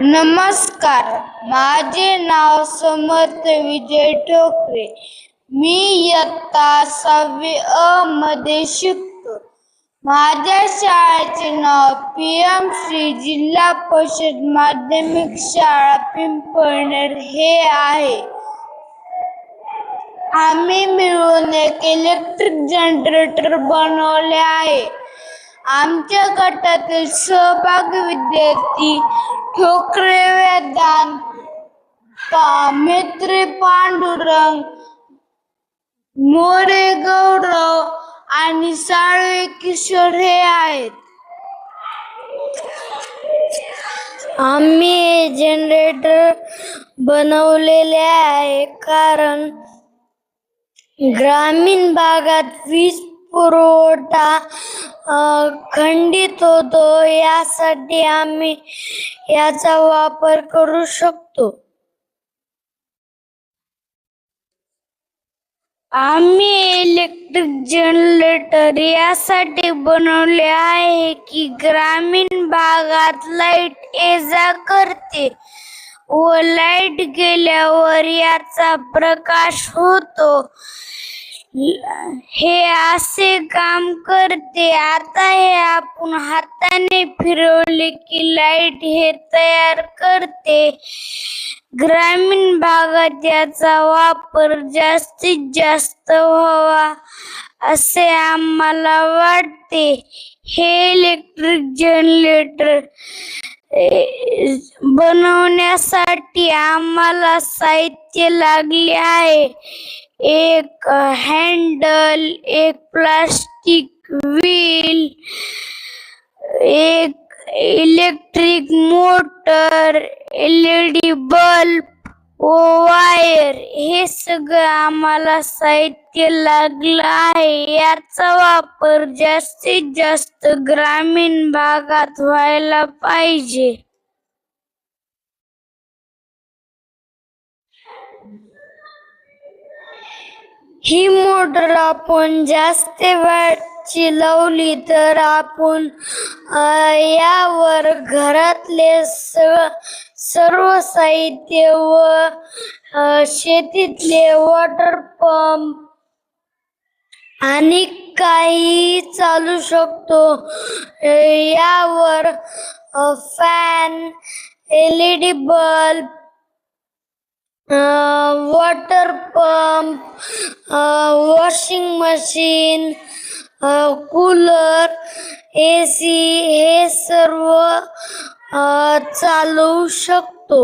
नमस्कार, माझे नाव समर्थ विजय ठोकरे. मी इयत्ता 6वी अ मध्ये शिकतो. माझ्या शाळेचे नाव PM श्री जिल्हा परिषद माध्यमिक शाळा पिंपळनेर हे आहे. आम्ही मिळून एक इलेक्ट्रिक जनरेटर बनवले आहे. आमच्या गटातील सहभागी विद्यार्थी ठोकरे वेदांत, मेत्रे पांडुरंग, मोरे गौरव आणि साळवे किशोर हे आहेत. आम्ही हे जनरेटर बनवलेले आहे कारण ग्रामीण भागात वीज पुरवठा खंडित होतो, यासाठी आम्ही याचा वापर करू शकतो. आम्ही इलेक्ट्रिक जनरेटर यासाठी बनवले आहे की ग्रामीण भागात लाईट ये जा करते व लाईट गेल्यावर याचा प्रकाश होतो. हे असे काम करते. आता हे आपण हाताने फिरवले की लाईट हे तयार करते. ग्रामीण भागात याचा वापर जास्तीत जास्त व्हावा असे आम्हाला वाटते. हे इलेक्ट्रिक जनरेटर बनवण्यासाठी आम्हाला साहित्य लागले आहे. एक हँडल, एक प्लास्टिक व्हील, एक इलेक्ट्रिक मोटर, LED बल्ब व वायर हे सगळं आम्हाला साहित्य लागलं आहे. याचा वापर जास्तीत जास्त ग्रामीण भागात व्हायला पाहिजे. ही मोटर आपण जास्त वॅटची लावली तर आपण यावर घरातले सर्व साहित्य व शेतीतले वॉटर पंप आणि काही चालू शकतो. यावर fan, LED bulb, water pump, washing machine, cooler, AC हे सर्व चालवू शकतो.